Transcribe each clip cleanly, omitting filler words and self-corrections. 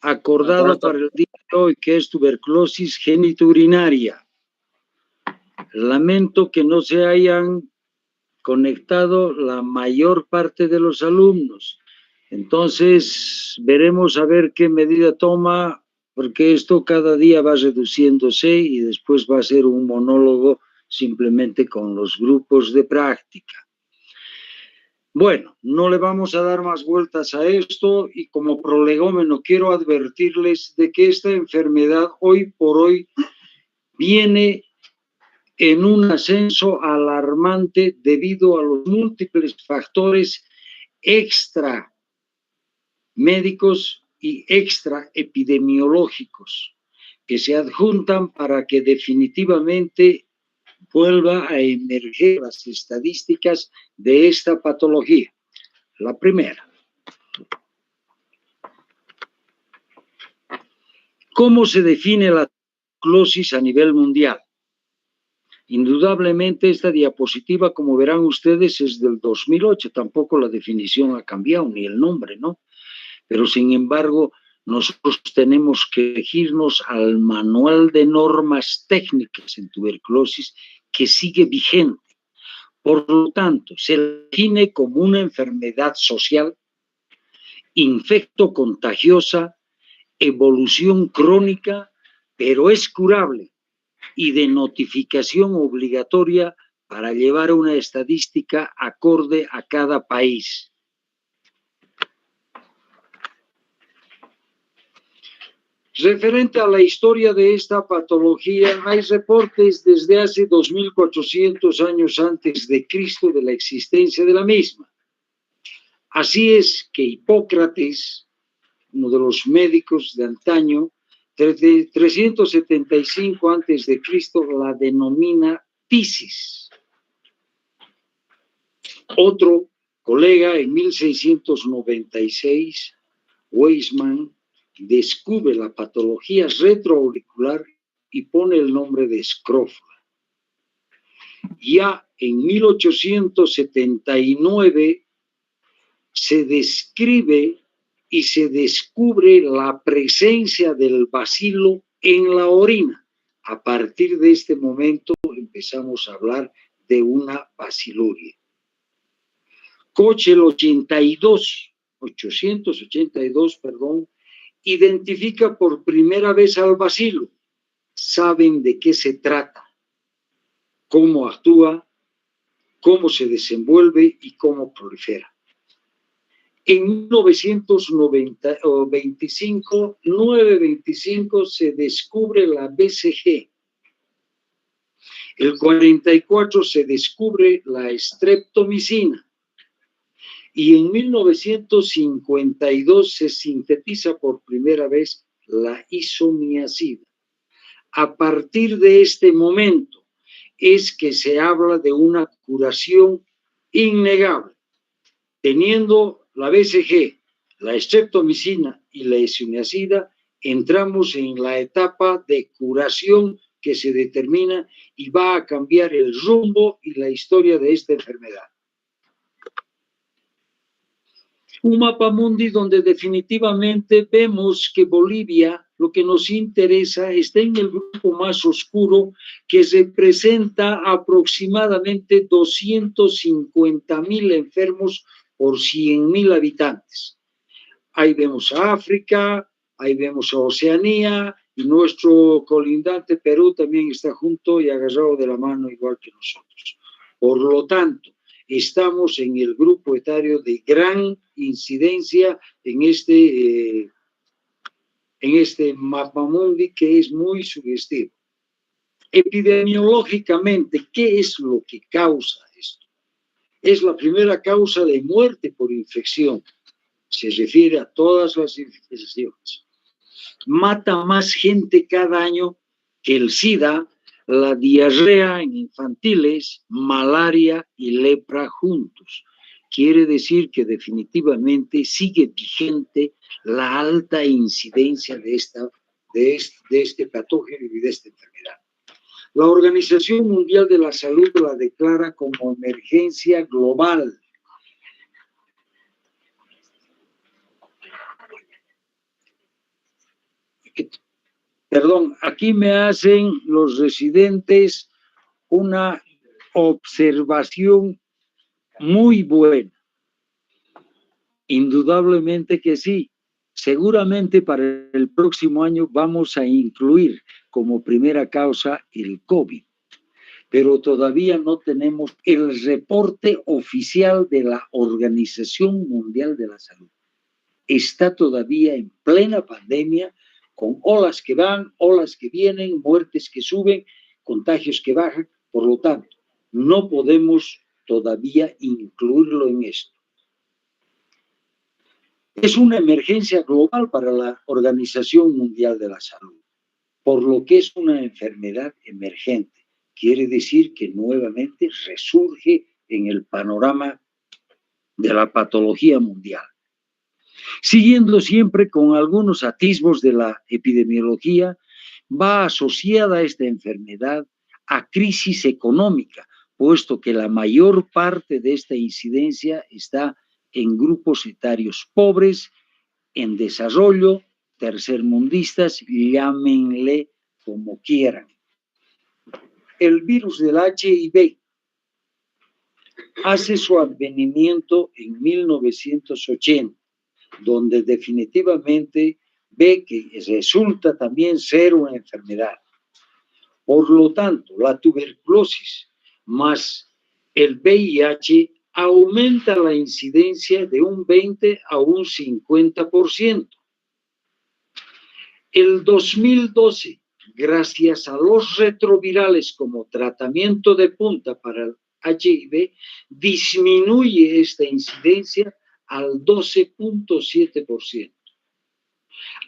acordado para el día de hoy, que es tuberculosis genitourinaria. Lamento que no se hayan conectado la mayor parte de los alumnos. Entonces, veremos a ver qué medida toma, porque esto cada día va reduciéndose y después va a ser un monólogo simplemente con los grupos de práctica. Bueno, no le vamos a dar más vueltas a esto y como prolegómeno quiero advertirles de que esta enfermedad hoy por hoy viene en un ascenso alarmante debido a los múltiples factores extra médicos y extra epidemiológicos que se adjuntan para que definitivamente vuelva a emerger las estadísticas de esta patología. La primera. ¿Cómo se define la tuberculosis a nivel mundial? Indudablemente esta diapositiva, como verán ustedes, es del 2008, tampoco la definición ha cambiado, ni el nombre, ¿no? Pero sin embargo, nosotros tenemos que regirnos al manual de normas técnicas en tuberculosis que sigue vigente. Por lo tanto, se define como una enfermedad social, infecto contagiosa, evolución crónica, pero es curable y de notificación obligatoria para llevar una estadística acorde a cada país. Referente a la historia de esta patología, hay reportes desde hace 2400 años antes de Cristo de la existencia de la misma. Así es que Hipócrates, uno de los médicos de antaño, desde 375 antes de Cristo la denomina tisis. Otro colega en 1696, Weismann, descubre la patología retroauricular y pone el nombre de escrófula. Ya en 1879 se describe y se descubre la presencia del bacilo en la orina. A partir de este momento empezamos a hablar de una baciluria. Koch el 882, identifica por primera vez al bacilo. Saben de qué se trata, cómo actúa, cómo se desenvuelve y cómo prolifera. En 925 se descubre la BCG. El 44 se descubre la streptomicina. Y en 1952 se sintetiza por primera vez la isomiazida. A partir de este momento es que se habla de una curación innegable. Teniendo la BCG, la streptomicina y la isomiazida, entramos en la etapa de curación que se determina y va a cambiar el rumbo y la historia de esta enfermedad. Un mapa mundi donde definitivamente vemos que Bolivia, lo que nos interesa, está en el grupo más oscuro, que representa aproximadamente 250.000 enfermos por 100.000 habitantes. Ahí vemos a África, ahí vemos a Oceanía, y nuestro colindante Perú también está junto y agarrado de la mano igual que nosotros. Por lo tanto, estamos en el grupo etario de gran incidencia en este mapamundi que es muy sugestivo. Epidemiológicamente, ¿qué es lo que causa esto? Es la primera causa de muerte por infección. Se refiere a todas las infecciones. Mata más gente cada año que el SIDA, la diarrea en infantiles, malaria y lepra juntos. Quiere decir que definitivamente sigue vigente la alta incidencia de este patógeno y de esta enfermedad. La Organización Mundial de la Salud la declara como emergencia global. Perdón, aquí me hacen los residentes una observación muy buena. Indudablemente que sí. Seguramente para el próximo año vamos a incluir como primera causa el COVID, pero todavía no tenemos el reporte oficial de la Organización Mundial de la Salud. Está todavía en plena pandemia, con olas que van, olas que vienen, muertes que suben, contagios que bajan. Por lo tanto, no podemos todavía incluirlo en esto. Es una emergencia global para la Organización Mundial de la Salud, por lo que es una enfermedad emergente. Quiere decir que nuevamente resurge en el panorama de la patología mundial. Siguiendo siempre con algunos atisbos de la epidemiología, va asociada esta enfermedad a crisis económica, puesto que la mayor parte de esta incidencia está en grupos etarios pobres, en desarrollo, tercermundistas, llámenle como quieran. El virus del HIV hace su advenimiento en 1980, donde definitivamente ve que resulta también ser una enfermedad. Por lo tanto, la tuberculosis más el VIH aumenta la incidencia de un 20 a un 50%. El 2012, gracias a los retrovirales como tratamiento de punta para el HIV, disminuye esta incidencia al 12.7%.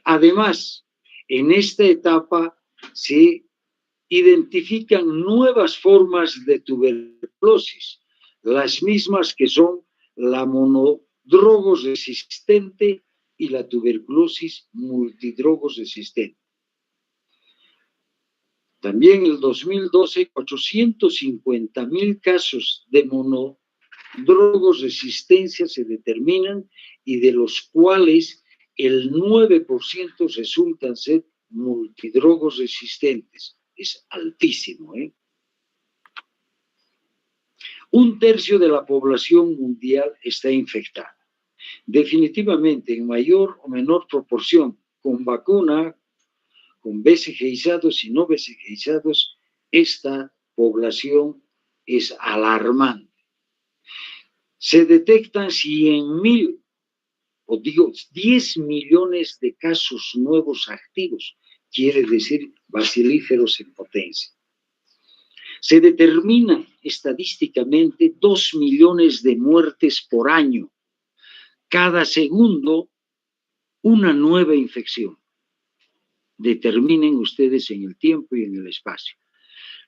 Además, en esta etapa se identifican nuevas formas de tuberculosis, las mismas que son la monodrogos resistente y la tuberculosis multidrogos resistente. También en el 2012, 450,000 casos de monodrogos resistencia se determinan y de los cuales el 9% resultan ser multidrogos resistentes. Es altísimo, ¿eh? Un tercio de la población mundial está infectada. Definitivamente, en mayor o menor proporción, con vacuna, con BCG-izados y no BCG-izados, esta población es alarmante. Se detectan 100,000, o digo 10 millones de casos nuevos activos, quiere decir bacilíferos en potencia. Se determina estadísticamente 2 millones de muertes por año. Cada segundo, una nueva infección. Determinen ustedes en el tiempo y en el espacio.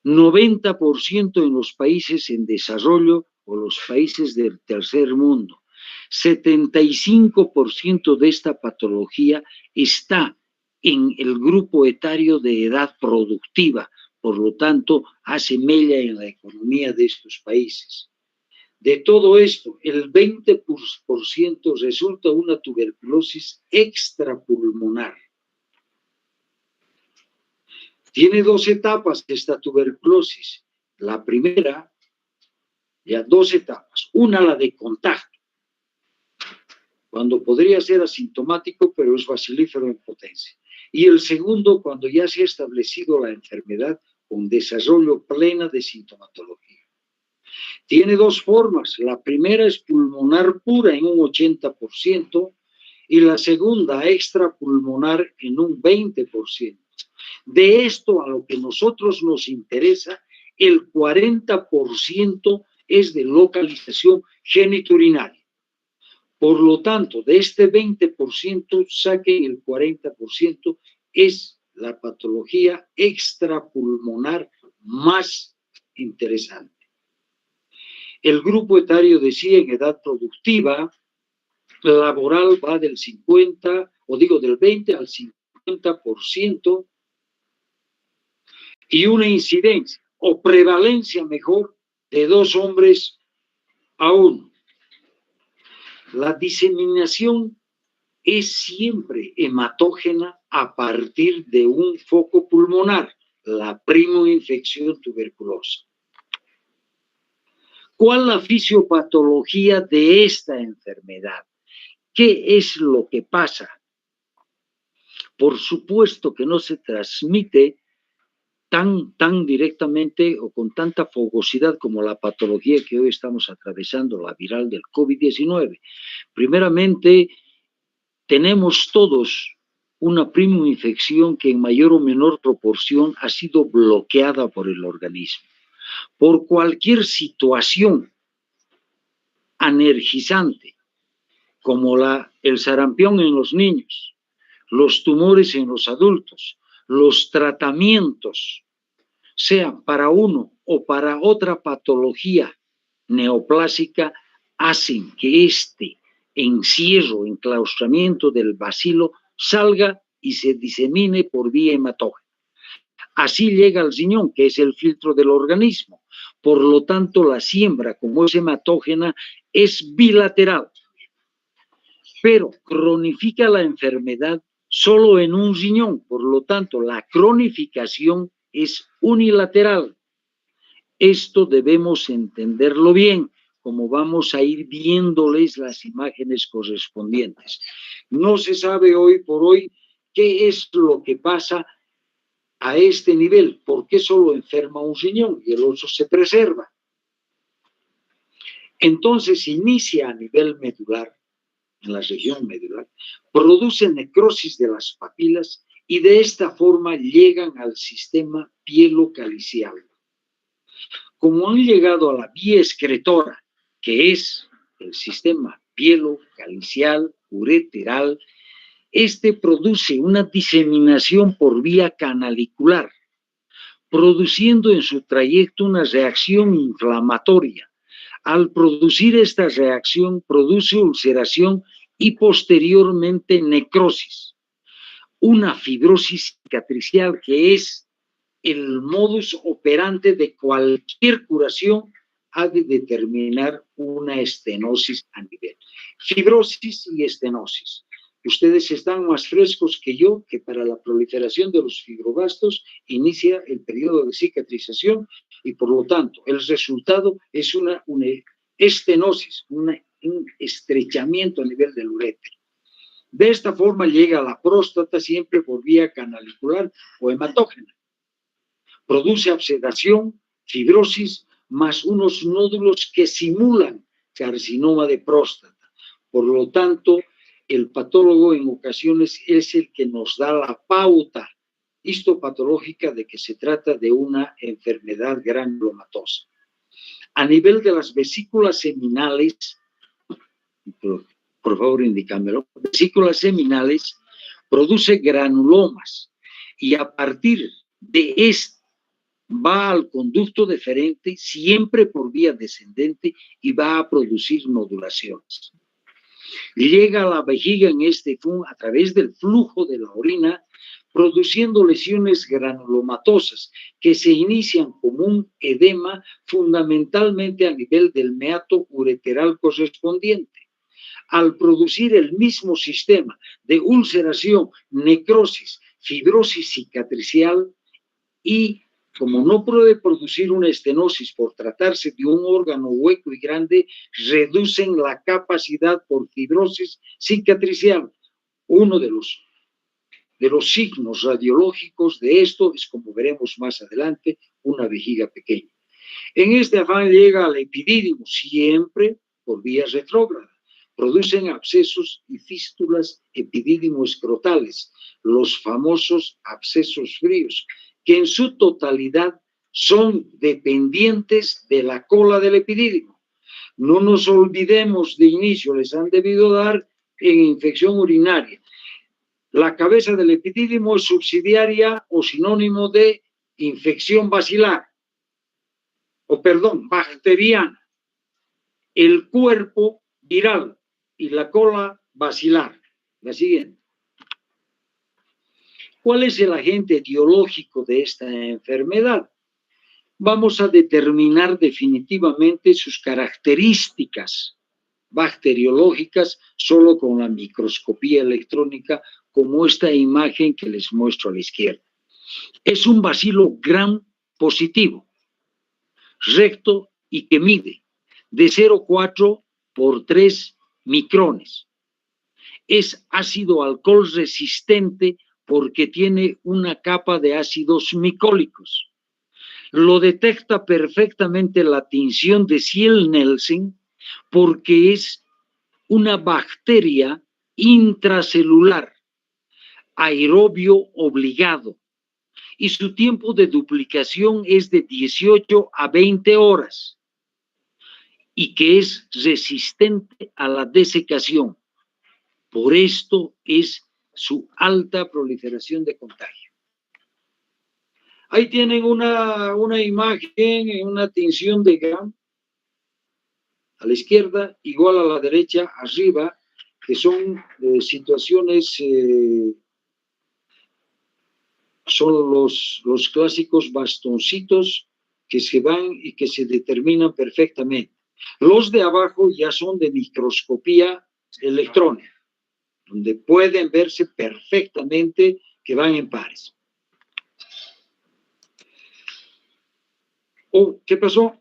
90% en los países en desarrollo o los países del tercer mundo. 75% de esta patología está en el grupo etario de edad productiva, por lo tanto, hace mella en la economía de estos países. De todo esto, el 20% resulta una tuberculosis extrapulmonar. Tiene dos etapas esta tuberculosis. La primera, ya 2 etapas. Una, la de contacto, cuando podría ser asintomático, pero es bacilífero en potencia. Y el segundo, cuando ya se ha establecido la enfermedad con desarrollo plena de sintomatología. Tiene 2 formas. La primera es pulmonar pura en un 80% y la segunda extrapulmonar en un 20%. De esto a lo que nosotros nos interesa, el 40% es de localización genitourinaria. Por lo tanto, de este 20%, saquen el 40%, es la patología extrapulmonar más interesante. El grupo etario decía en edad productiva, laboral va del 50, o digo del 20 al 50%, y una incidencia o prevalencia mejor de 2 hombres a 1. La diseminación es siempre hematógena a partir de un foco pulmonar, la primoinfección tuberculosa. ¿Cuál es la fisiopatología de esta enfermedad? ¿Qué es lo que pasa? Por supuesto que no se transmite tan directamente o con tanta fogosidad como la patología que hoy estamos atravesando, la viral del COVID-19. Primeramente, tenemos todos una primoinfección que en mayor o menor proporción ha sido bloqueada por el organismo. Por cualquier situación energizante, como el sarampión en los niños, los tumores en los adultos, los tratamientos, sean para uno o para otra patología neoplásica, hacen que este encierro, enclaustramiento del bacilo salga y se disemine por vía hematógena. Así llega al riñón, que es el filtro del organismo. Por lo tanto, la siembra, como es hematógena, es bilateral. Pero cronifica la enfermedad solo en un riñón. Por lo tanto, la cronificación es unilateral. Esto debemos entenderlo bien, como vamos a ir viéndoles las imágenes correspondientes. No se sabe hoy por hoy qué es lo que pasa a este nivel, por qué solo enferma un riñón y el otro se preserva. Entonces inicia a nivel medular, en la región medular, produce necrosis de las papilas y de esta forma llegan al sistema pielocalicial. Como han llegado a la vía excretora, que es el sistema pielocalicial, ureteral, este produce una diseminación por vía canalicular, produciendo en su trayecto una reacción inflamatoria. Al producir esta reacción, produce ulceración y posteriormente necrosis. Una fibrosis cicatricial que es el modus operandi de cualquier curación ha de determinar una estenosis a nivel. Fibrosis y estenosis. Ustedes están más frescos que yo, que para la proliferación de los fibroblastos inicia el periodo de cicatrización y por lo tanto el resultado es una estenosis, un estrechamiento a nivel del uréter. De esta forma llega a la próstata siempre por vía canalicular o hematógena. Produce abscedación, fibrosis, más unos nódulos que simulan carcinoma de próstata. Por lo tanto, el patólogo en ocasiones es el que nos da la pauta histopatológica de que se trata de una enfermedad granulomatosa. A nivel de las vesículas seminales, por favor indícamelo, vesículas seminales produce granulomas y a partir de este va al conducto deferente siempre por vía descendente y va a producir nodulaciones. Llega a la vejiga en este a través del flujo de la orina, produciendo lesiones granulomatosas que se inician como un edema fundamentalmente a nivel del meato ureteral correspondiente. Al producir el mismo sistema de ulceración, necrosis, fibrosis cicatricial y como no puede producir una estenosis por tratarse de un órgano hueco y grande, reducen la capacidad por fibrosis cicatricial. Uno de los signos radiológicos de esto es, como veremos más adelante, una vejiga pequeña. En este afán llega al epidídimo, siempre por vía retrógrada. Producen abscesos y fístulas epidídimo-escrotales, los famosos abscesos fríos, que en su totalidad son dependientes de la cola del epidídimo. No nos olvidemos de inicio, les han debido dar en infección urinaria. La cabeza del epidídimo es subsidiaria o sinónimo de infección bacteriana. El cuerpo viral y la cola bacilar. La siguiente. ¿Cuál es el agente etiológico de esta enfermedad? Vamos a determinar definitivamente sus características bacteriológicas solo con la microscopía electrónica como esta imagen que les muestro a la izquierda. Es un bacilo gram positivo, recto y que mide de 0,4 por 3 micrones. Es ácido alcohol resistente porque tiene una capa de ácidos micólicos. Lo detecta perfectamente la tinción de Ziel-Nielsen porque es una bacteria intracelular, aerobio obligado, y su tiempo de duplicación es de 18 a 20 horas y que es resistente a la desecación. Por esto es su alta proliferación de contagio. Ahí tienen una imagen, una tinción de Gram, a la izquierda, igual a la derecha, arriba, que son situaciones, son los clásicos bastoncitos que se van y que se determinan perfectamente. Los de abajo ya son de microscopía electrónica, donde pueden verse perfectamente que van en pares. Oh, ¿qué pasó?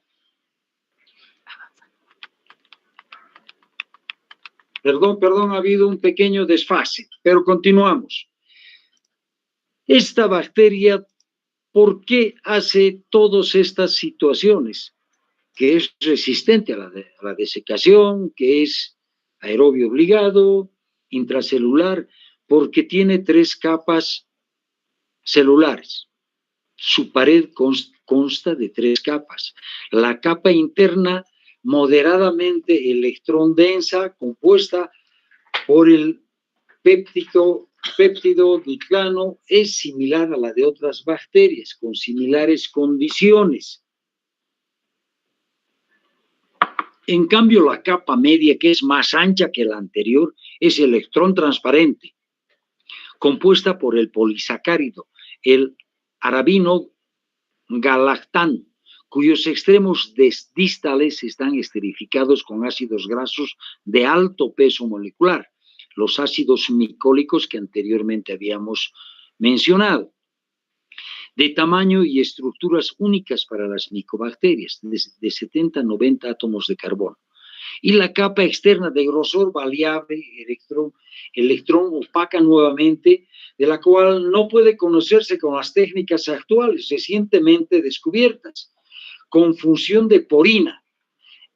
Perdón, ha habido un pequeño desfase, pero continuamos. Esta bacteria, ¿por qué hace todas estas situaciones? Que es resistente a la desecación, que es aerobio obligado, intracelular, porque tiene 3 capas celulares. Su pared consta de 3 capas. La capa interna, moderadamente electrón densa, compuesta por el péptido glutano, es similar a la de otras bacterias, con similares condiciones. En cambio, la capa media, que es más ancha que la anterior, es electrón transparente, compuesta por el polisacárido, el arabino galactano, cuyos extremos distales están esterificados con ácidos grasos de alto peso molecular, los ácidos micólicos que anteriormente habíamos mencionado, de tamaño y estructuras únicas para las micobacterias, de 70 a 90 átomos de carbono. Y la capa externa de grosor variable, electrón opaca nuevamente, de la cual no puede conocerse con las técnicas actuales recientemente descubiertas, con función de porina.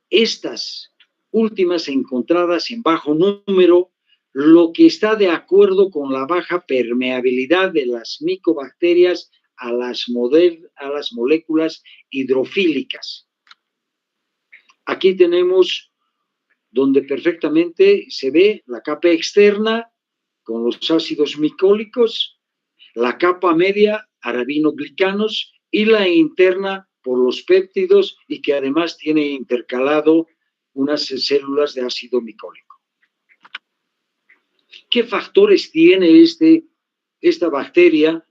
Estas últimas encontradas en bajo número, lo que está de acuerdo con la baja permeabilidad de las micobacterias a las moléculas hidrofílicas. Aquí tenemos donde perfectamente se ve la capa externa con los ácidos micólicos, la capa media, arabinoglicanos, y la interna por los péptidos y que además tiene intercalado unas células de ácido micólico. ¿Qué factores tiene esta bacteria,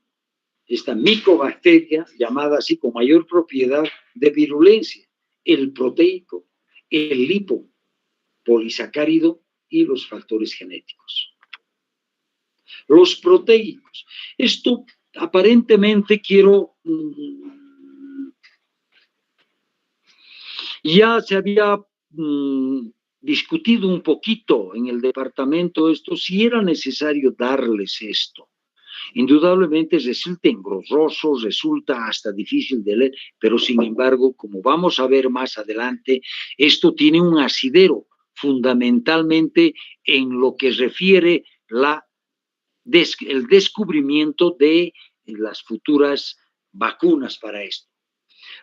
esta micobacteria, llamada así con mayor propiedad de virulencia? El proteico, el lipopolisacárido y los factores genéticos. Los proteicos. Esto aparentemente ya se había discutido un poquito en el departamento esto, si era necesario darles esto. Indudablemente resulta engorroso, resulta hasta difícil de leer, pero sin embargo, como vamos a ver más adelante, esto tiene un asidero, fundamentalmente en lo que refiere el descubrimiento de las futuras vacunas para esto.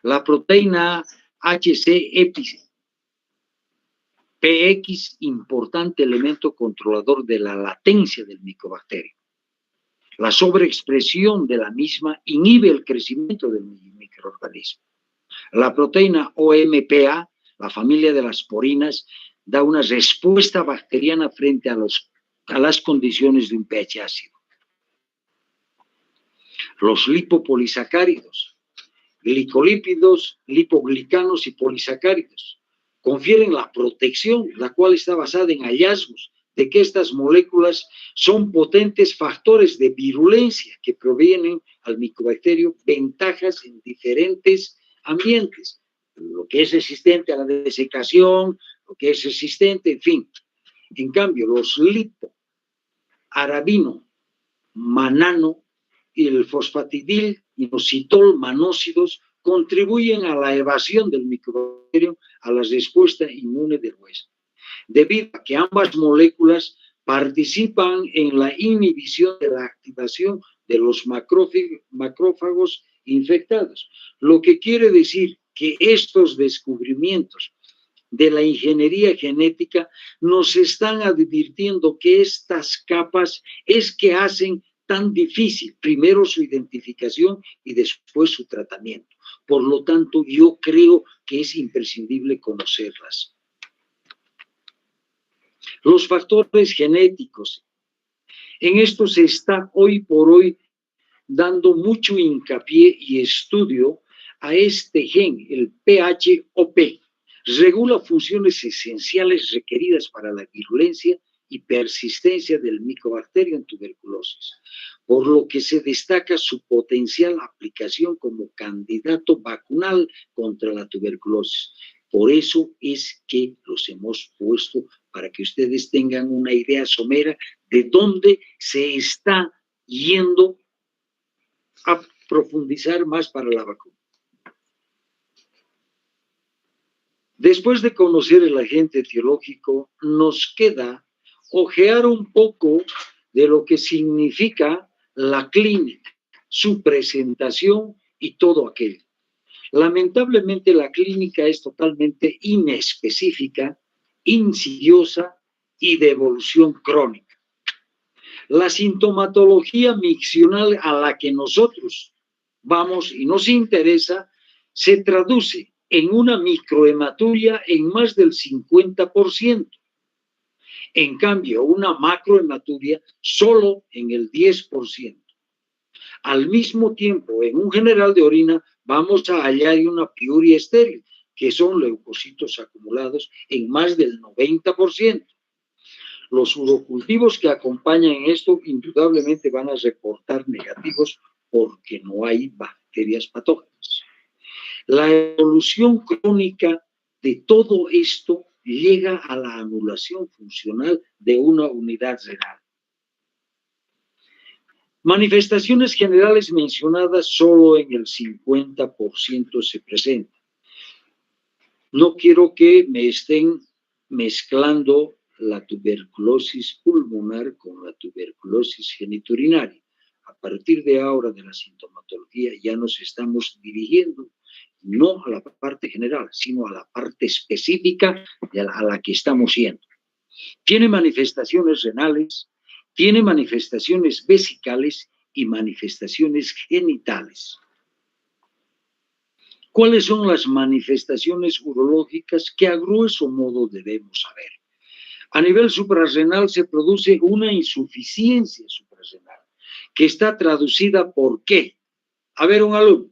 La proteína HCPX, importante elemento controlador de la latencia del micobacterio. La sobreexpresión de la misma inhibe el crecimiento del microorganismo. La proteína OMPA, la familia de las porinas, da una respuesta bacteriana frente a las condiciones de un pH ácido. Los lipopolisacáridos, glicolípidos, lipoglicanos y polisacáridos confieren la protección, la cual está basada en hallazgos de que estas moléculas son potentes factores de virulencia que provienen al micobacterio ventajas en diferentes ambientes, lo que es resistente a la desecación, lo que es resistente, en fin. En cambio, los lipo, arabino, manano y el fosfatidil inositol manóxidos contribuyen a la evasión del micobacterio a la respuesta inmune del huésped, debido a que ambas moléculas participan en la inhibición de la activación de los macrófagos infectados, lo que quiere decir que estos descubrimientos de la ingeniería genética nos están advirtiendo que estas capas es que hacen tan difícil primero su identificación y después su tratamiento. Por lo tanto, yo creo que es imprescindible conocerlas. Los factores genéticos. En esto se está hoy por hoy dando mucho hincapié y estudio a este gen, el PHOP. Regula funciones esenciales requeridas para la virulencia y persistencia del micobacterio en tuberculosis, por lo que se destaca su potencial aplicación como candidato vacunal contra la tuberculosis. Por eso es que los hemos puesto para que ustedes tengan una idea somera de dónde se está yendo a profundizar más para la vacuna. Después de conocer el agente etiológico, nos queda ojear un poco de lo que significa la clínica, su presentación y todo aquello. Lamentablemente la clínica es totalmente inespecífica, insidiosa y de evolución crónica. La sintomatología miccional a la que nosotros vamos y nos interesa se traduce en una microhematuria en más del 50%. En cambio, una macrohematuria solo en el 10%. Al mismo tiempo, en un general de orina vamos a hallar una piuria estéril, que son leucocitos acumulados en más del 90%. Los urocultivos que acompañan esto indudablemente van a reportar negativos porque no hay bacterias patógenas. La evolución crónica de todo esto llega a la anulación funcional de una unidad renal. Manifestaciones generales mencionadas solo en el 50% se presentan. No quiero que me estén mezclando la tuberculosis pulmonar con la tuberculosis genitourinaria. A partir de ahora de la sintomatología ya nos estamos dirigiendo no a la parte general, sino a la parte específica a la que estamos yendo. Tiene manifestaciones renales, tiene manifestaciones vesicales y manifestaciones genitales. ¿Cuáles son las manifestaciones urológicas que a grueso modo debemos saber? A nivel suprarrenal se produce una insuficiencia suprarrenal, que está traducida por ¿qué? A ver, un alumno.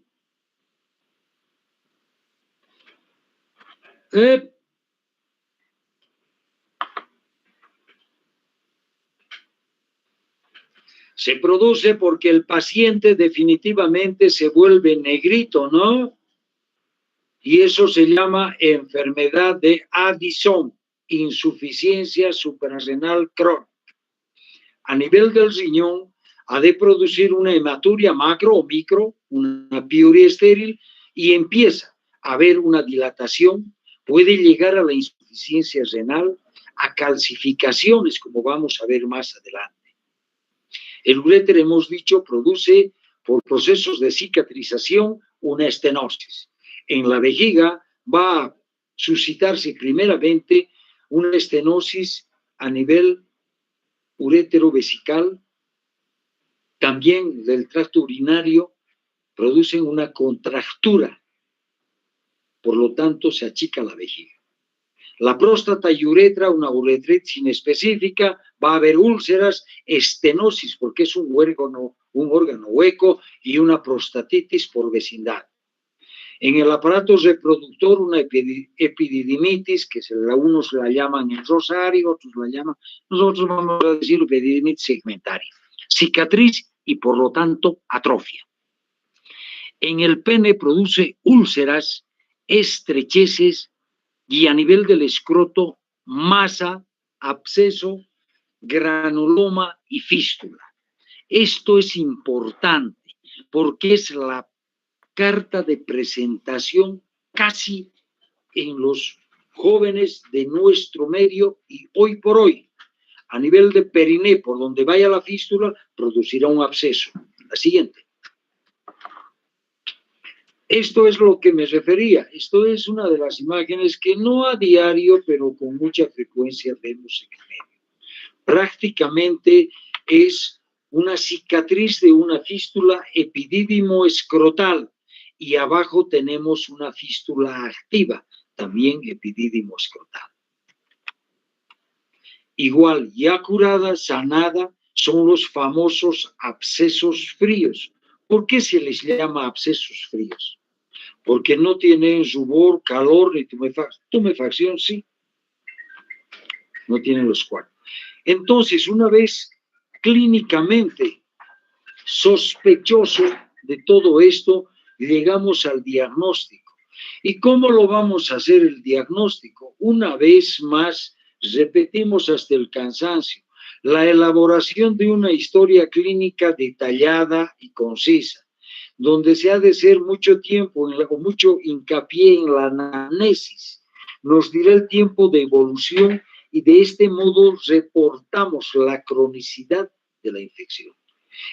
Se produce porque el paciente definitivamente se vuelve negrito, ¿no? Y eso se llama enfermedad de Addison, insuficiencia suprarrenal crónica. A nivel del riñón, ha de producir una hematuria macro o micro, una piuria estéril, y empieza a haber una dilatación, puede llegar a la insuficiencia renal, a calcificaciones, como vamos a ver más adelante. El uréter, hemos dicho, produce por procesos de cicatrización una estenosis. En la vejiga va a suscitarse primeramente una estenosis a nivel urétero-vesical, también del tracto urinario, producen una contractura, por lo tanto se achica la vejiga. La próstata y uretra, una uretritis inespecífica, va a haber úlceras, estenosis, porque es un órgano hueco, y una prostatitis por vecindad. En el aparato reproductor, una epididimitis, que unos la llaman en rosario, otros la llaman, nosotros vamos a decir epididimitis segmentaria. Cicatriz y por lo tanto atrofia. En el pene produce úlceras, estrecheces y a nivel del escroto, masa, absceso, granuloma y fístula. Esto es importante porque es la carta de presentación casi en los jóvenes de nuestro medio y hoy por hoy, a nivel de periné, por donde vaya la fístula, producirá un absceso. La siguiente. Esto es lo que me refería. Esto es una de las imágenes que no a diario, pero con mucha frecuencia vemos en el medio. Prácticamente es una cicatriz de una fístula epidídimo escrotal y abajo tenemos una fístula activa, también epidídimo escrotal. Igual, ya curada, sanada, son los famosos abscesos fríos. ¿Por qué se les llama abscesos fríos? Porque no tienen rubor, calor ni tumefacción, sí. No tienen los cuatro. Entonces, una vez clínicamente sospechoso de todo esto, llegamos al diagnóstico. ¿Y cómo lo vamos a hacer el diagnóstico? Una vez más, repetimos hasta el cansancio, la elaboración de una historia clínica detallada y concisa, donde se ha de hacer mucho tiempo, o mucho hincapié en la anamnesis, nos dirá el tiempo de evolución y de este modo reportamos la cronicidad de la infección.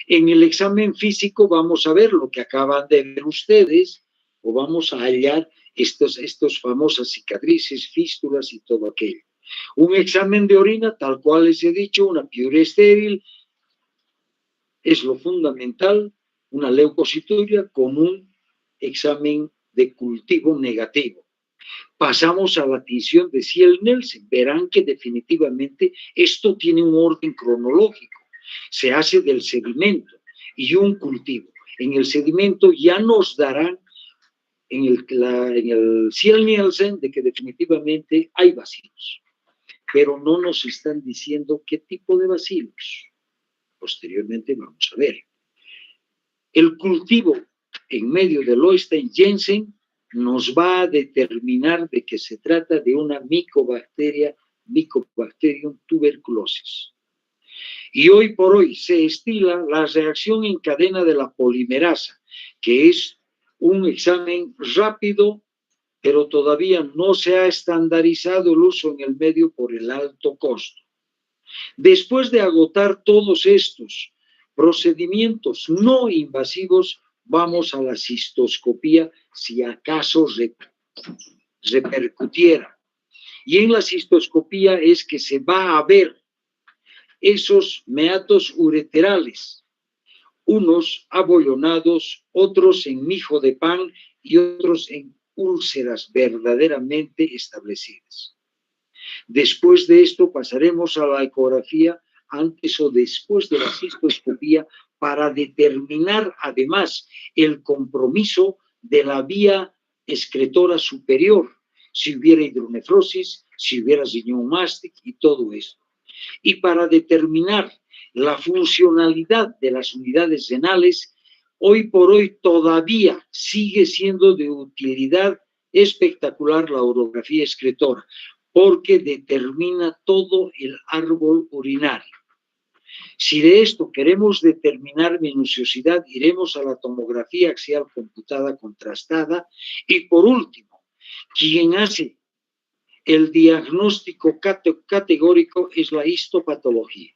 En el examen físico vamos a ver lo que acaban de ver ustedes, o vamos a hallar estos famosas cicatrices, fístulas y todo aquello. Un examen de orina, tal cual les he dicho, una piura estéril, es lo fundamental, una leucocituria con un examen de cultivo negativo. Pasamos a la tinción de Ciel-Nielsen. Verán que definitivamente esto tiene un orden cronológico. Se hace del sedimento y un cultivo. En el sedimento ya nos darán en el Ciel-Nielsen de que definitivamente hay bacilos, pero no nos están diciendo qué tipo de bacilos. Posteriormente vamos a ver. El cultivo en medio del Oystein-Jensen nos va a determinar de que se trata de una Mycobacterium tuberculosis. Y hoy por hoy se estila la reacción en cadena de la polimerasa, que es un examen rápido, pero todavía no se ha estandarizado el uso en el medio por el alto costo. Después de agotar todos estos procedimientos no invasivos, vamos a la cistoscopía si acaso repercutiera. Y en la cistoscopía es que se va a ver esos meatos ureterales, unos abollonados, otros en mijo de pan y otros en úlceras verdaderamente establecidas. Después de esto pasaremos a la ecografía antes o después de la cistoscopía para determinar además el compromiso de la vía excretora superior, si hubiera hidronefrosis, si hubiera riñón mástic y todo esto. Y para determinar la funcionalidad de las unidades renales, hoy por hoy todavía sigue siendo de utilidad espectacular la urografía excretora, porque determina todo el árbol urinario. Si de esto queremos determinar minuciosidad, iremos a la tomografía axial computada contrastada. Y por último, quien hace el diagnóstico categórico es la histopatología.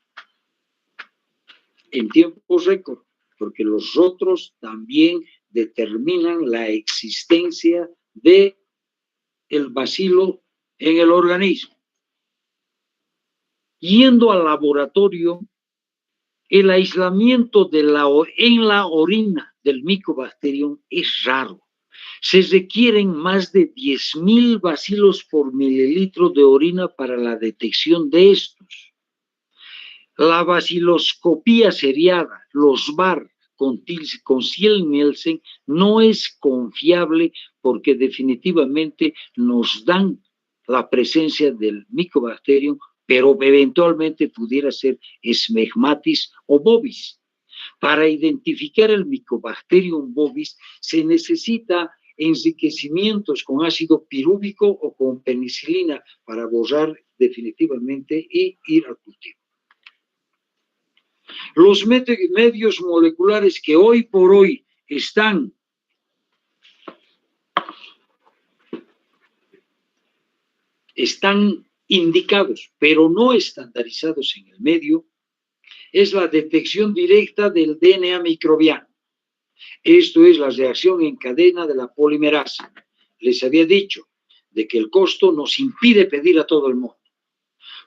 En tiempos récord, porque los otros también determinan la existencia del bacilo en el organismo. Yendo al laboratorio, el aislamiento en la orina del Mycobacterium es raro. Se requieren más de 10.000 bacilos por mililitro de orina para la detección de estos. La baciloscopía seriada, los BAR, con Kiel-Nielsen no es confiable porque definitivamente nos dan la presencia del Mycobacterium, pero eventualmente pudiera ser Smegmatis o bovis. Para identificar el Mycobacterium bovis se necesita enriquecimientos con ácido pirúvico o con penicilina para borrar definitivamente y ir al cultivo. Los medios moleculares que hoy por hoy están indicados, pero no estandarizados en el medio, es la detección directa del DNA microbiano. Esto es la reacción en cadena de la polimerasa. Les había dicho de que el costo nos impide pedir a todo el mundo.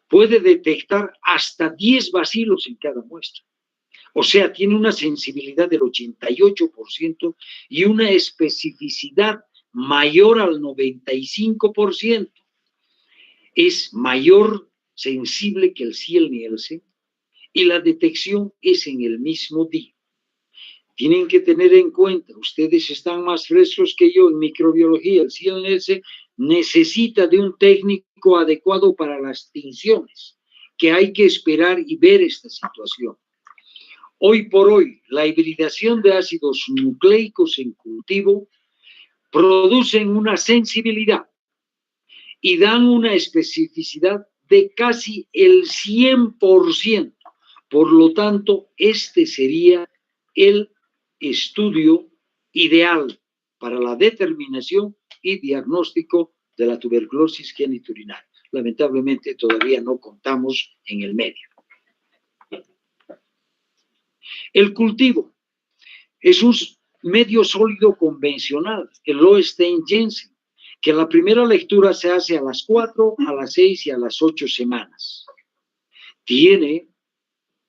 Puede detectar hasta 10 bacilos en cada muestra. O sea, tiene una sensibilidad del 88% y una especificidad mayor al 95%. Es mayor sensible que el Kiel-Nielsen y la detección es en el mismo día. Tienen que tener en cuenta, ustedes están más frescos que yo en microbiología, el Kiel-Nielsen necesita de un técnico adecuado para las tinciones, que hay que esperar y ver esta situación. Hoy por hoy, la hibridación de ácidos nucleicos en cultivo producen una sensibilidad y dan una especificidad de casi el 100%. Por lo tanto, este sería el estudio ideal para la determinación y diagnóstico de la tuberculosis genitourinaria. Lamentablemente, todavía no contamos en el medio. El cultivo es un medio sólido convencional, el Lowenstein-Jensen, que la primera lectura se hace a las 4, a las 6 y a las 8 semanas. Tiene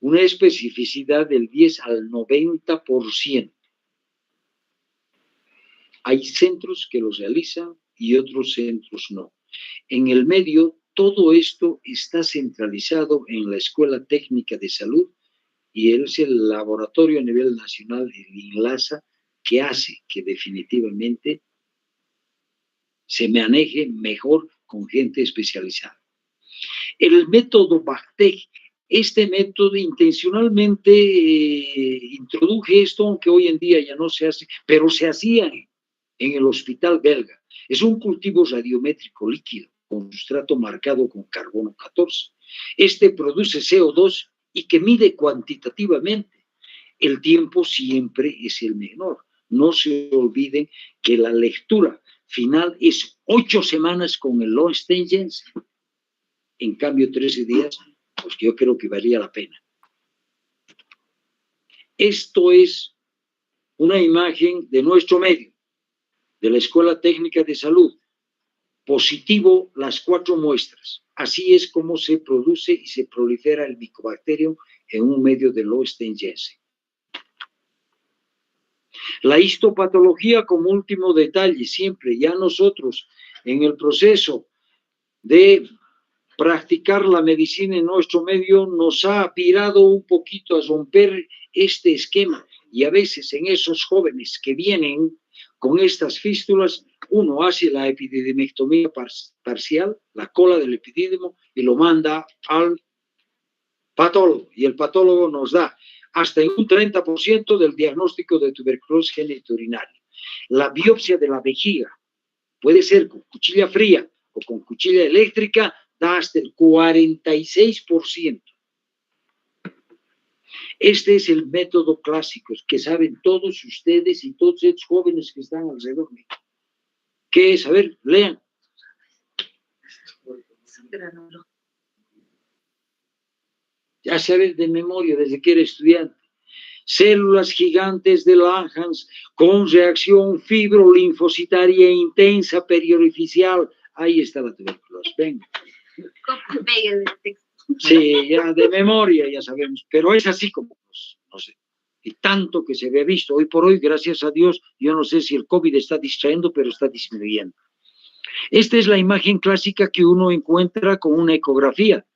una especificidad del 10 al 90%. Hay centros que los realizan y otros centros no. En el medio, todo esto está centralizado en la Escuela Técnica de Salud y es el laboratorio a nivel nacional, el INLASA, que hace que definitivamente se maneje mejor con gente especializada. El método BACTEC, este método intencionalmente introduje esto, aunque hoy en día ya no se hace, pero se hacía en el hospital belga. Es un cultivo radiométrico líquido con sustrato marcado con carbono 14. Este produce CO2 y que mide cuantitativamente. El tiempo siempre es el menor. No se olviden que la lectura final es 8 semanas con el Lowenstein-Jensen. En cambio, 13 días, pues yo creo que valía la pena. Esto es una imagen de nuestro medio, de la Escuela Técnica de Salud. Positivo las 4 muestras. Así es como se produce y se prolifera el Mycobacterium en un medio de Lowenstein-Jensen. La histopatología como último detalle, siempre ya nosotros en el proceso de practicar la medicina en nuestro medio nos ha pirado un poquito a romper este esquema y a veces en esos jóvenes que vienen con estas fístulas, uno hace la epididimectomía parcial, la cola del epidídimo, y lo manda al patólogo, y el patólogo nos da hasta en un 30% del diagnóstico de tuberculosis genitourinaria. La biopsia de la vejiga puede ser con cuchilla fría o con cuchilla eléctrica, da hasta el 46%. Este es el método clásico que saben todos ustedes y todos estos jóvenes que están alrededor mío. ¿Qué es? A ver, lean. Ya saben de memoria desde que era estudiante. Células gigantes de Langhans con reacción fibrolinfocitaria intensa periorificial. Ahí está la tuberculosis. Venga. Sí, ya de memoria ya sabemos, pero es así como, no sé, y tanto que se había visto. Hoy por hoy, gracias a Dios, yo no sé si el COVID está distrayendo, pero está disminuyendo. Esta es la imagen clásica que uno encuentra con una ecografía.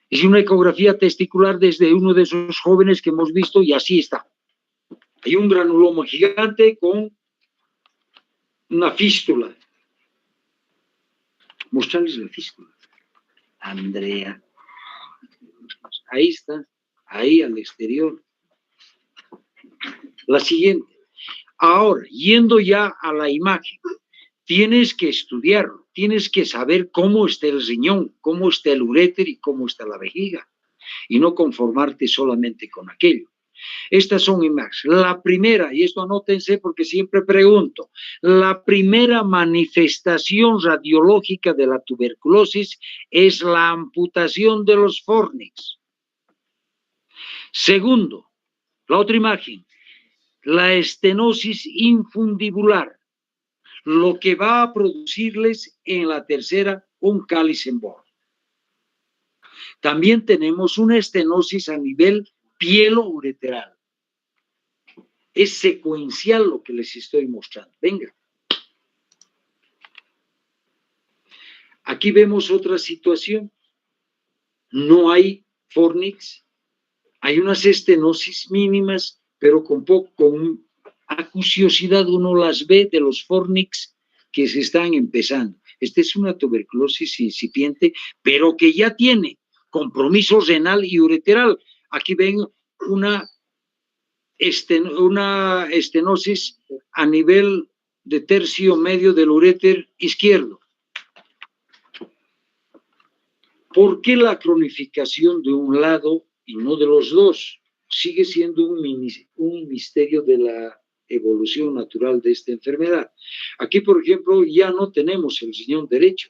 Es una ecografía testicular desde uno de esos jóvenes que hemos visto y así está. Hay un granuloma gigante con una fístula. Mostrarles la fístula. Andrea. Ahí está, ahí al exterior. La siguiente. Ahora, yendo ya a la imagen, tienes que estudiarlo, tienes que saber cómo está el riñón, cómo está el uréter y cómo está la vejiga, y no conformarte solamente con aquello. Estas son imágenes. La primera, y esto anótense porque siempre pregunto, la primera manifestación radiológica de la tuberculosis es la amputación de los fornix. Segundo, la otra imagen, la estenosis infundibular, lo que va a producirles en la tercera un cáliz en bola. También tenemos una estenosis a nivel pielo-ureteral. Es secuencial lo que les estoy mostrando. Venga. Aquí vemos otra situación. No hay fornix, hay unas estenosis mínimas, pero con acuciosidad uno las ve de los fornix que se están empezando. Esta es una tuberculosis incipiente, pero que ya tiene compromiso renal y ureteral. Aquí ven una estenosis a nivel de tercio medio del uréter izquierdo. ¿Por qué la cronificación de un lado y no de los dos? Sigue siendo un misterio de la evolución natural de esta enfermedad. Aquí, por ejemplo, ya no tenemos el riñón derecho,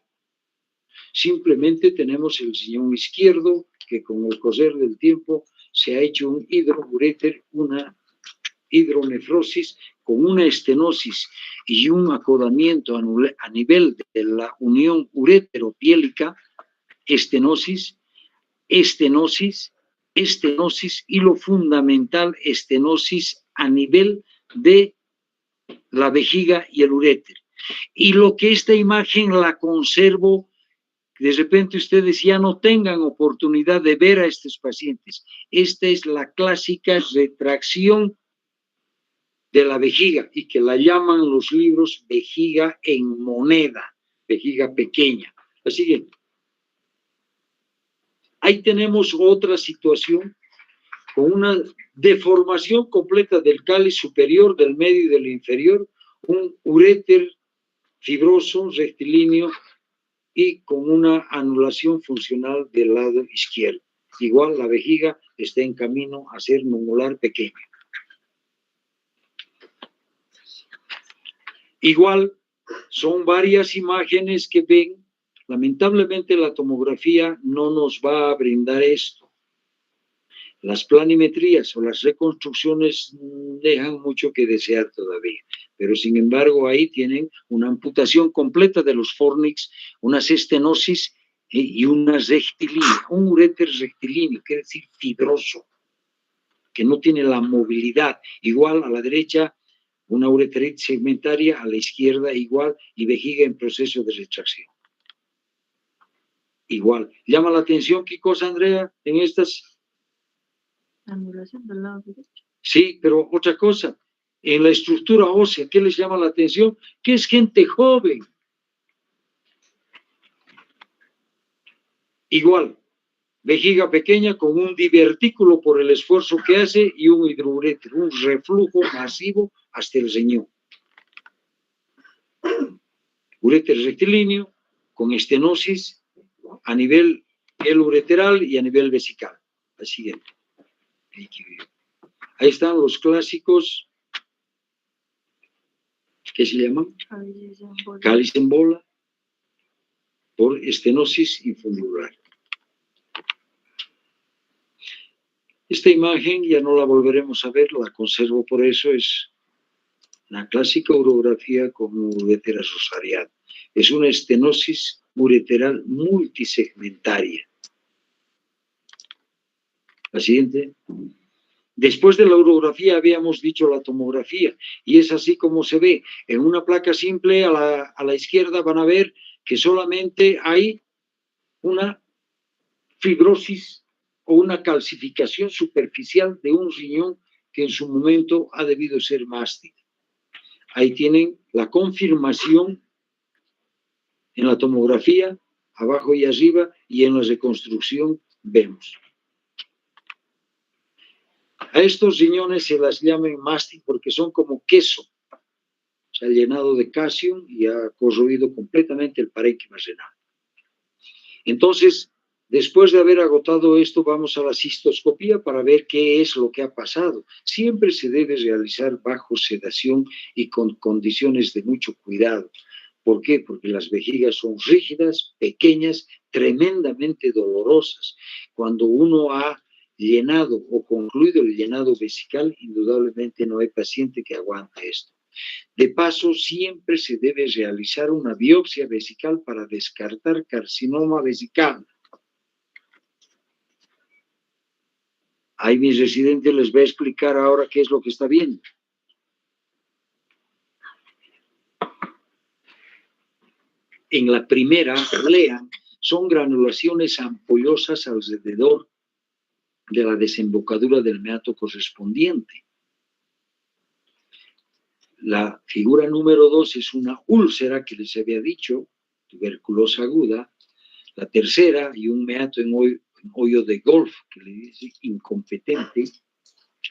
simplemente tenemos el riñón izquierdo, que con el correr del tiempo se ha hecho un hidrouréter, una hidronefrosis con una estenosis y un acodamiento a nivel de la unión urétero-piélica, estenosis, estenosis, estenosis y lo fundamental, estenosis a nivel de la vejiga y el uréter. Y lo que esta imagen la conservo, de repente ustedes ya no tengan oportunidad de ver a estos pacientes. Esta es la clásica retracción de la vejiga y que la llaman los libros vejiga en moneda, vejiga pequeña. La siguiente. Ahí tenemos otra situación con una deformación completa del cáliz superior, del medio y del inferior, un uréter fibroso, rectilíneo y con una anulación funcional del lado izquierdo. Igual la vejiga está en camino a ser numular pequeña. Igual son varias imágenes que ven. Lamentablemente la tomografía no nos va a brindar esto. Las planimetrías o las reconstrucciones dejan mucho que desear todavía, pero sin embargo ahí tienen una amputación completa de los fornix, unas estenosis y una rectilínea, un uréter rectilíneo, quiere decir fibroso, que no tiene la movilidad. Igual a la derecha una ureteritis segmentaria, a la izquierda igual, y vejiga en proceso de retracción. Igual. ¿Llama la atención qué cosa, Andrea, en estas? Anulación del lado derecho. Sí, pero otra cosa, en la estructura ósea, ¿qué les llama la atención? Que es gente joven. Igual, vejiga pequeña con un divertículo por el esfuerzo que hace y un hidrouréter, un reflujo masivo hasta el riñón. Uréter rectilíneo con estenosis a nivel ureteral y a nivel vesical. La siguiente. Ahí están los clásicos, ¿qué se llaman? Cáliz en bola por estenosis infundibular. Esta imagen ya no la volveremos a ver, la conservo por eso, es la clásica urografía con ureter rosariado. Es una estenosis ureteral multisegmentaria. La siguiente. Después de la urografía habíamos dicho la tomografía, y es así como se ve. En una placa simple a la izquierda van a ver que solamente hay una fibrosis o una calcificación superficial de un riñón que en su momento ha debido ser mástica. Ahí tienen la confirmación en la tomografía, abajo y arriba, y en la reconstrucción vemos. A estos riñones se las llaman mástil porque son como queso. Se ha llenado de calcio y ha corroído completamente el parénquima renal. Entonces, después de haber agotado esto, vamos a la cistoscopía para ver qué es lo que ha pasado. Siempre se debe realizar bajo sedación y con condiciones de mucho cuidado. ¿Por qué? Porque las vejigas son rígidas, pequeñas, tremendamente dolorosas. Cuando uno ha llenado o concluido el llenado vesical, indudablemente no hay paciente que aguante esto. De paso, siempre se debe realizar una biopsia vesical para descartar carcinoma vesical. Ahí mi residente les va a explicar ahora qué es lo que está viendo. En la primera, lean, son granulaciones ampollosas alrededor de la desembocadura del meato correspondiente. La figura número 2 es una úlcera que les había dicho, tuberculosa aguda. La tercera, y un meato en hoyo de golf, que le dice incompetente.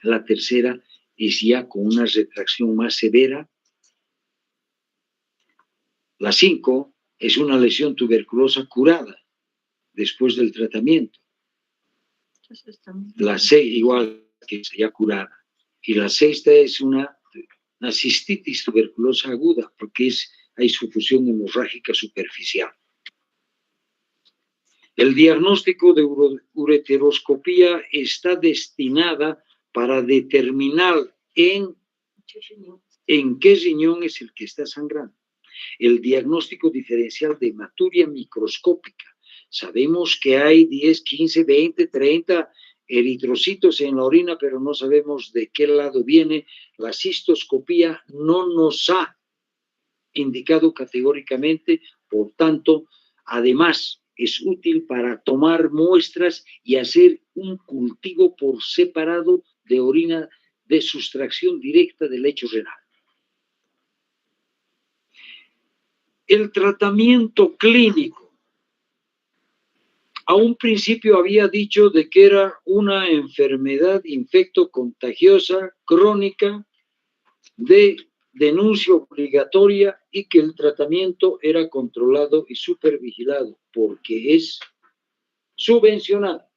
La tercera es ya con una retracción más severa. La 5 es una lesión tuberculosa curada después del tratamiento. La 6 igual que ya curada. Y la 6 es una cistitis tuberculosa aguda, porque hay sufusión hemorrágica superficial. El diagnóstico de ureteroscopía está destinada para determinar en qué riñón es el que está sangrando. El diagnóstico diferencial de hematuria microscópica. Sabemos que hay 10, 15, 20, 30 eritrocitos en la orina, pero no sabemos de qué lado viene. La cistoscopía no nos ha indicado categóricamente, por tanto, además es útil para tomar muestras y hacer un cultivo por separado de orina de sustracción directa del lecho renal. El tratamiento clínico. A un principio había dicho de que era una enfermedad infectocontagiosa crónica de denuncia obligatoria y que el tratamiento era controlado y supervigilado porque es subvencionado.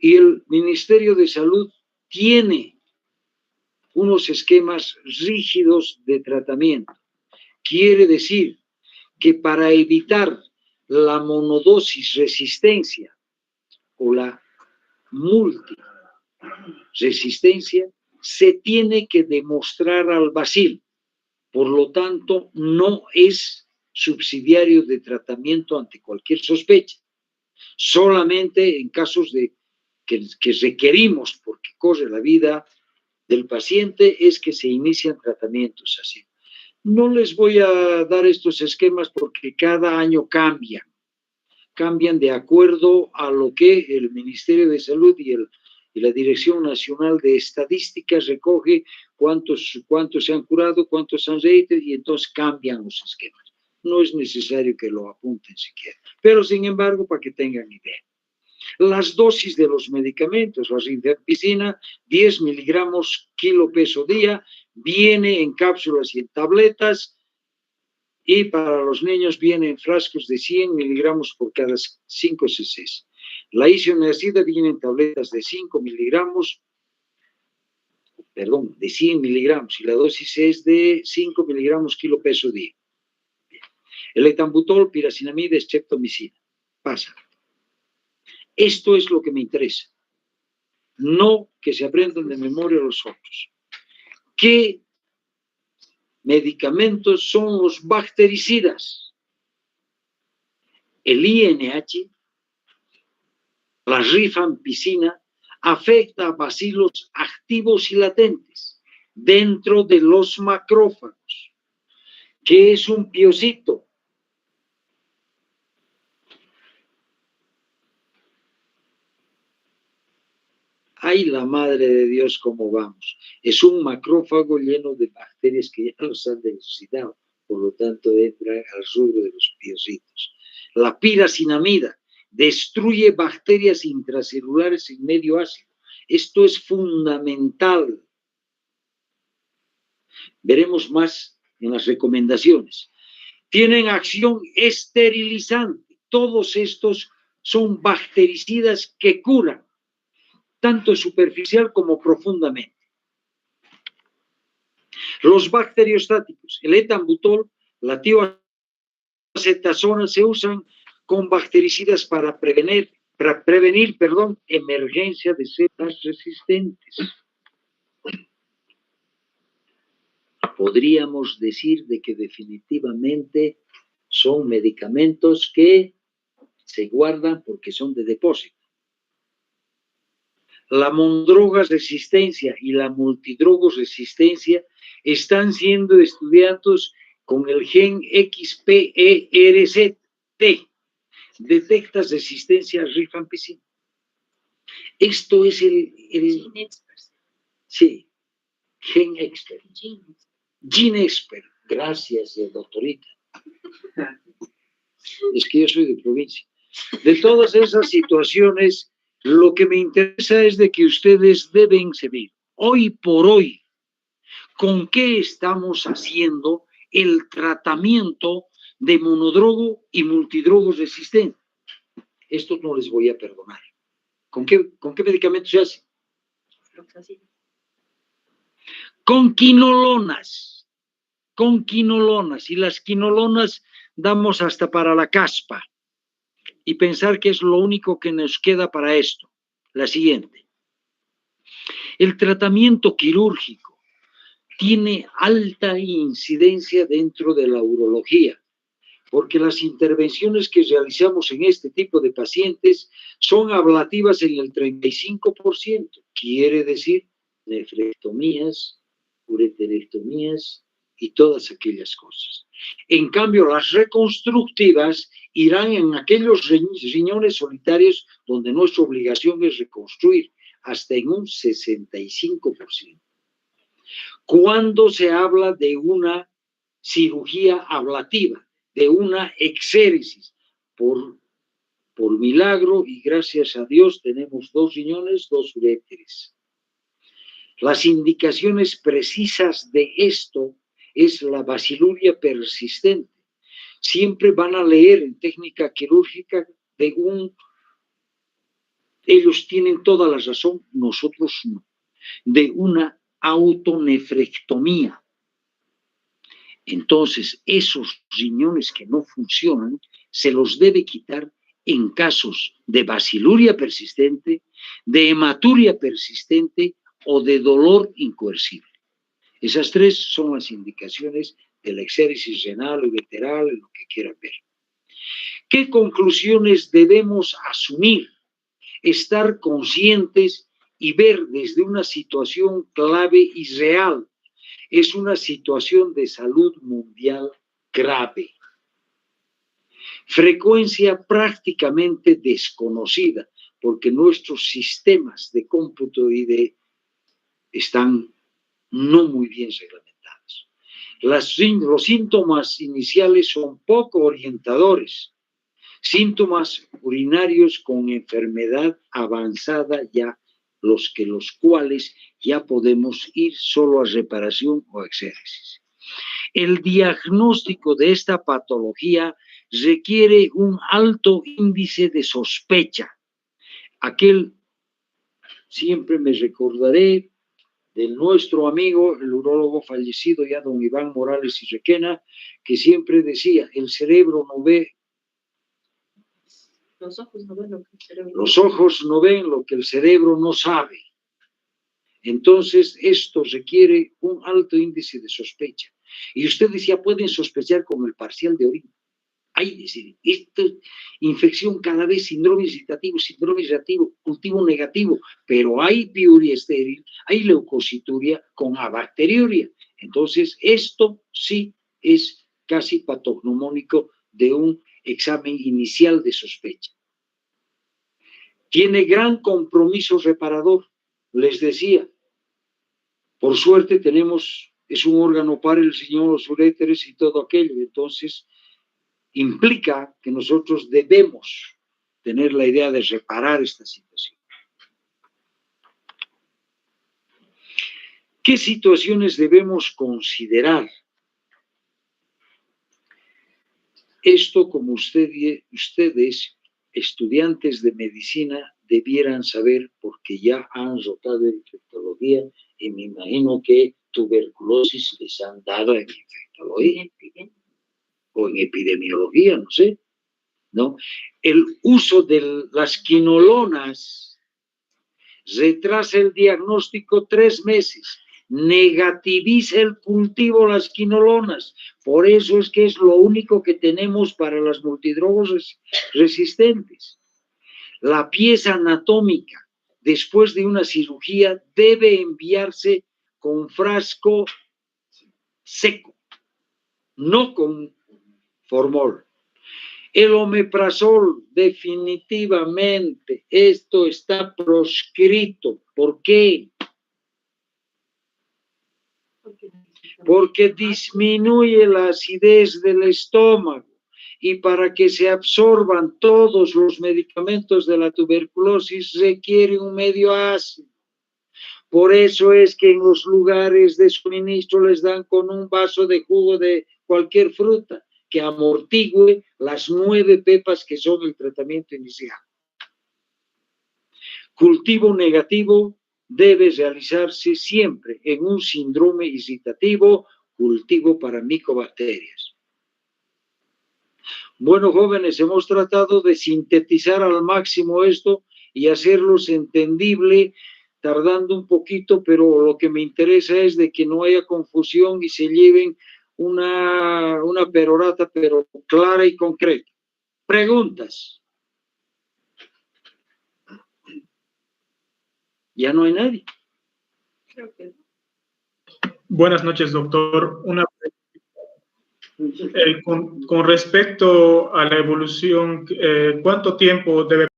Y el Ministerio de Salud tiene unos esquemas rígidos de tratamiento. Quiere decir que para evitar la monodosis resistencia o la multiresistencia, se tiene que demostrar al bacilo. Por lo tanto, no es subsidiario de tratamiento ante cualquier sospecha. Solamente en casos de que requerimos, porque corre la vida del paciente, es que se inician tratamientos así. No les voy a dar estos esquemas porque cada año cambian de acuerdo a lo que el Ministerio de Salud y la Dirección Nacional de Estadísticas recoge cuántos se han curado, cuántos han reído, y entonces cambian los esquemas. No es necesario que lo apunten siquiera, pero sin embargo, para que tengan idea. Las dosis de los medicamentos, la rifampicina, 10 miligramos kilo peso día, viene en cápsulas y en tabletas, y para los niños viene en frascos de 100 miligramos por cada 5 cc. La isoniazida viene en tabletas de 5 miligramos, de 100 miligramos, y la dosis es de 5 miligramos kilo peso día. El etambutol, piracinamida, streptomicina. Pasa. Esto es lo que me interesa. No que se aprendan de memoria los otros. ¿Qué medicamentos son los bactericidas? El INH, la rifampicina, afecta a bacilos activos y latentes dentro de los macrófagos. ¿Qué es un piocito? Ay, la madre de Dios, ¿cómo vamos? Es un macrófago lleno de bacterias que ya los han necesitado, por lo tanto entra al rubro de los biocitos. La piracinamida destruye bacterias intracelulares en medio ácido. Esto es fundamental. Veremos más en las recomendaciones. Tienen acción esterilizante. Todos estos son bactericidas que curan, tanto superficial como profundamente. Los bacteriostáticos, el etambutol, la tioacetazona, se usan con bactericidas para prevenir emergencia de cepas resistentes. Podríamos decir de que definitivamente son medicamentos que se guardan porque son de depósito. La monodroga resistencia y la multidrogos resistencia están siendo estudiados con el gen XPERZT. Detecta resistencia a rifampicina. Esto es el sí, gen expert. Gene expert. Gracias, doctorita. Es que yo soy de provincia. De todas esas situaciones, lo que me interesa es de que ustedes deben saber, hoy por hoy, con qué estamos haciendo el tratamiento de monodrogo y multidrogo resistente. Esto no les voy a perdonar. ¿Con qué medicamentos se hace? Con quinolonas. Con quinolonas. Y las quinolonas damos hasta para la caspa. Y pensar que es lo único que nos queda para esto. La siguiente. El tratamiento quirúrgico tiene alta incidencia dentro de la urología, porque las intervenciones que realizamos en este tipo de pacientes son ablativas en el 35%. Quiere decir nefrectomías, ureterectomías y todas aquellas cosas. En cambio, las reconstructivas irán en aquellos riñones solitarios donde nuestra obligación es reconstruir, hasta en un 65%. Cuando se habla de una cirugía ablativa, de una exéresis, por milagro y gracias a Dios tenemos 2 riñones, 2 uréteres. Las indicaciones precisas de esto es la basiluria persistente. Siempre van a leer en técnica quirúrgica ellos tienen toda la razón, nosotros no, de una autonefrectomía. Entonces, esos riñones que no funcionan, se los debe quitar en casos de basiluria persistente, de hematuria persistente o de dolor incoercible. Esas 3 son las indicaciones de la exéresis renal, ureteral, lo que quieran ver. ¿Qué conclusiones debemos asumir? Estar conscientes y ver desde una situación clave y real. Es una situación de salud mundial grave. Frecuencia prácticamente desconocida, porque nuestros sistemas de cómputo están no muy bien reglamentados. Los síntomas iniciales son poco orientadores. Síntomas urinarios con enfermedad avanzada ya, los cuales ya podemos ir solo a reparación o exéresis. El diagnóstico de esta patología requiere un alto índice de sospecha. Siempre me recordaré de nuestro amigo, el urólogo fallecido ya, don Iván Morales y Requena, que siempre decía, el cerebro no ve. Los ojos no ven lo que el cerebro Los ojos no ven lo que el cerebro no sabe. Entonces, esto requiere un alto índice de sospecha. Y usted decía, pueden sospechar con el parcial de orina. Hay decir, esta infección cada vez, síndrome excitativo, síndrome reactivo, cultivo negativo, pero hay piuria estéril, hay leucocituria con abacteriuria. Entonces, esto sí es casi patognomónico de un examen inicial de sospecha. Tiene gran compromiso reparador. les decía, por suerte tenemos, es un órgano para el Señor, los uréteres y todo aquello, entonces implica que nosotros debemos tener la idea de reparar esta situación. ¿Qué situaciones debemos considerar? Esto, como ustedes, estudiantes de medicina, debieran saber porque ya han rotado en infectología y me imagino que tuberculosis les han dado en infectología o en epidemiología, no sé, ¿no? El uso de las quinolonas retrasa el diagnóstico 3 meses, negativiza el cultivo las quinolonas, por eso es que es lo único que tenemos para las multidrogos resistentes. La pieza anatómica después de una cirugía debe enviarse con frasco seco, no con formol. El omeprazol, definitivamente, esto está proscrito. ¿Por qué? Porque disminuye la acidez del estómago y para que se absorban todos los medicamentos de la tuberculosis requiere un medio ácido. Por eso es que en los lugares de suministro les dan con un vaso de jugo de cualquier fruta que amortigue las 9 pepas que son el tratamiento inicial. Cultivo negativo debe realizarse siempre en un síndrome irritativo, cultivo para micobacterias. Bueno, jóvenes, hemos tratado de sintetizar al máximo esto y hacerlos entendible, tardando un poquito, pero lo que me interesa es de que no haya confusión y se lleven una perorata, pero clara y concreta. ¿Preguntas? ¿Ya no hay nadie? Buenas noches, doctor. Con respecto a la evolución, ¿cuánto tiempo debe